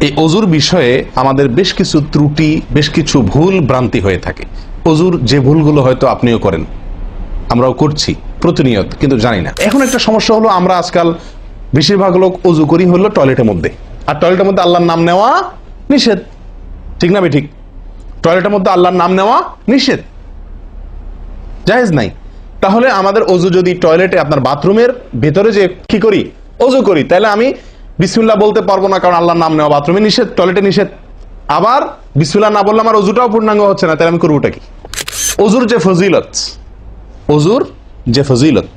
এই অজুর বিষয়ে আমাদের বেশ কিছু ত্রুটি, বেশ কিছু ভুল ভ্রান্তি হয়ে থাকে। অজুর যে ভুলগুলো হয়তো আপনিও করেন, আমরাও করছি প্রতিনিয়ত, কিন্তু জানি না। এখন একটা সমস্যা হলো, আমরা আজকাল বেশিরভাগ লোক অজু করি হলো টয়লেটের মধ্যে, আর টয়লেটের মধ্যে আল্লাহর নাম নেওয়া নিষেধ, ঠিক না? ঠিক, টয়লেটের মধ্যে আল্লাহর নাম নেওয়া নিষেধ, জায়েজ নাই। তাহলে আমাদের অজু যদি টয়লেটে, আপনার বাথরুমের ভেতরে যে কি করি, অজু করি, তাহলে আমি বিসমিল্লাহ বলতে পারবো না, কারণ আল্লাহর নাম নেওয়া বাথরুমে নিষেধ, টয়লেটে নিষেধ। আবার বিসমিল্লাহ না বললে আমার অজুটাও পূর্ণাঙ্গ হচ্ছে না, তাহলে আমি করবোটা কি? অজুর যে ফজিলত, অজুর যে ফজিলত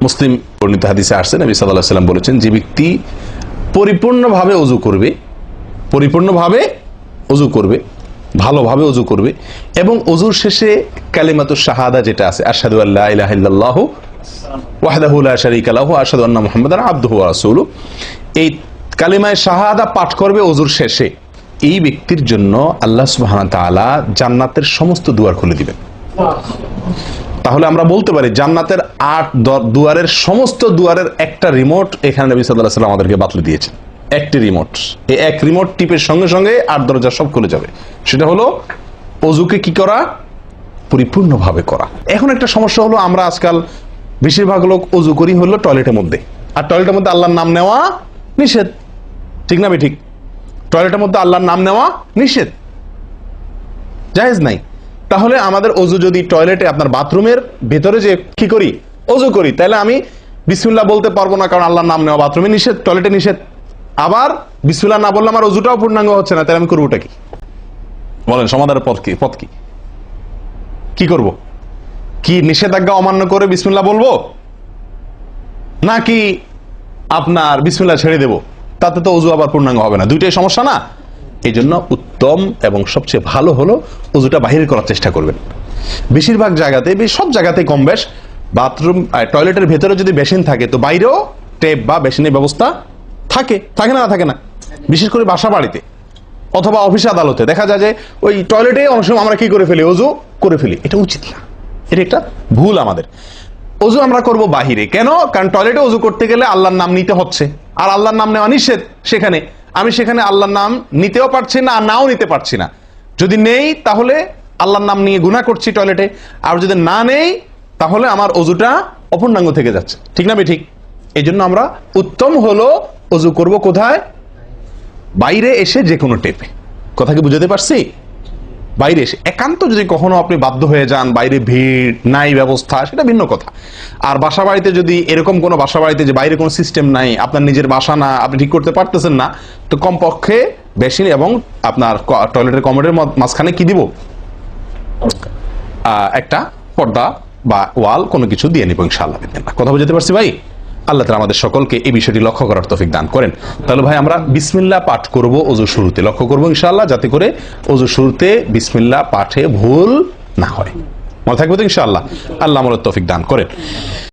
মুসলিম বর্ণিত হাদিসে আসছে, নবী সাল্লাল্লাহু আলাইহি ওয়াসাল্লাম বলেছেন, যে ব্যক্তি পরিপূর্ণভাবে অজু করবে, পরিপূর্ণভাবে অজু করবে, ভালোভাবে অজু করবে, এবং অজুর শেষে কালিমাতুশ শাহাদা যেটা আছে, আশহাদু আল্লা ইলাহা ইল্লাল্লাহু ওয়াহদাহু লা শারীকা লাহু ওয়া আশহাদু আন্না মুহাম্মাদান আবদুহু ওয়া রাসূলুহু, এই কালিমায়ে শাহাদা পাঠ করবে অজুর শেষে, এই ব্যক্তির জন্য আল্লাহ সুবহানাহু ওয়া তাআলা জান্নাতের সমস্ত দুয়ার খুলে দিবেন। তাহলে আমরা বলতে পারি জান্নাতের 8 দুয়ারের সমস্ত দুয়ারের একটা রিমোট এখানে নবী সাল্লাল্লাহু আলাইহি ওয়াসাল্লাম আমাদেরকে বাতলে দিয়েছেন। একটি রিমোট, এই এক রিমোট টিপের সঙ্গে সঙ্গে 8 দরজা সব খুলে যাবে। সেটা হলো অজুকে কি করা, পরিপূর্ণভাবে করা। এখন একটা সমস্যা হলো, আমরা আজকাল বেশিরভাগ লোক অজু করি হলো টয়লেটের মধ্যে, আর টয়লেটের মধ্যে আল্লাহর নাম নেওয়া নিষেধ, ঠিক না? ঠিক, টয়লেটের মধ্যে আল্লাহর নাম নেওয়া নিষেধ, জায়েজ নাই। তাহলে আমাদের অজু যদি টয়লেটে, আপনার বাথরুমের ভেতরে যে কি করি, অজু করি, তাহলে আমি বিসমিল্লাহ বলতে পারবো না, কারণ আল্লাহর নাম নেওয়া বাথরুমে নিষেধ, টয়লেটে নিষেধ। আবার বিসমিল্লাহ না বললে আমার অজুটাও পূর্ণাঙ্গ হচ্ছে না, তাহলে আমি করবোটা কি? বলেন, সমাধানের পথ কি? পথ কি? কি করব? কি নিষেধাজ্ঞা অমান্য করে বিসমিল্লাহ বলবো, নাকি আপনার বিসমিল্লাহ ছেড়ে দেব? তাতে তো অজু আবার পূর্ণাঙ্গ হবে না, দুইটাই সমস্যা না? এই জন্য উত্তম এবং সবচেয়ে ভালো হলো অজুটা বাহির করার চেষ্টা করবেন। বেশিরভাগ জায়গাতে, সব জায়গাতে কম বেশ, বাথরুম টয়লেটের ভেতরে যদি বেসিন থাকে, তো বাইরেও টেপ বা বেসিনের ব্যবস্থা থাকে, থাকে না? থাকে না? বিশেষ করে বাসা বাড়িতে অথবা অফিস আদালতে দেখা যায় যে ওই টয়লেটে অনেক সময় আমরা কি করে ফেলি, অজু করে ফেলি। এটা উচিত না, এটা একটা ভুল আমাদের। অজু আমরা করব বাহিরে। কেন? কারণ টয়লেটে অজু করতে গেলে আল্লাহর নাম নিতে হচ্ছে, আর আল্লাহর নাম নেওয়া নিষেধ। সেখানে আমি সেখানে আল্লাহর নাম নিতেও পারছি না, আর নাও নিতে পারছি না। যদি নেই তাহলে আল্লাহর নাম নিয়ে গুনাহ করছি টয়লেটে, আর যদি না নেই তাহলে আমার অজুটা অপূর্ণাঙ্গ থেকে যাচ্ছে, ঠিক না? ঠিক, এই জন্য আমরা উত্তম হলো অজু করব কোথায়? বাইরে এসে, যে কোনো টেপে। কথা কি বুঝাতে পারছি? বাইরে এসে, একান্ত যদি কখনো আপনি বাধ্য হয়ে যান, বাইরে ভিড় নাই, ব্যবস্থা, সেটা ভিন্ন কথা। আর বাসা বাড়িতে যদি এরকম কোনো বাসা বাড়িতে যে বাইরে কোনো সিস্টেম নাই, আপনার নিজের বাসা না, আপনি ঠিক করতে পারতেছেন না, তো কমপক্ষে বেসিন এবং আপনার টয়লেটের কমোডের মাঝখানে কি দিব, একটা পর্দা বা ওয়াল, কোনো কিছু দিয়ে নিব ইনশাআল্লাহ। কথা বুঝতে পারছি ভাই? আল্লাহ তাআলা আমাদের সকলকে এই বিষয়টি লক্ষ্য করার তৌফিক দান করেন। তাহলে ভাই, আমরা বিসমিল্লাহ পাঠ করব অজু শুরুতে, লক্ষ্য করব ইনশাআল্লাহ, যাতে করে অজু শুরুতে বিসমিল্লাহ পাঠে ভুল না হয়। মনে থাকবে তো ইনশাআল্লাহ? আল্লাহ আমাদের তৌফিক দান করেন।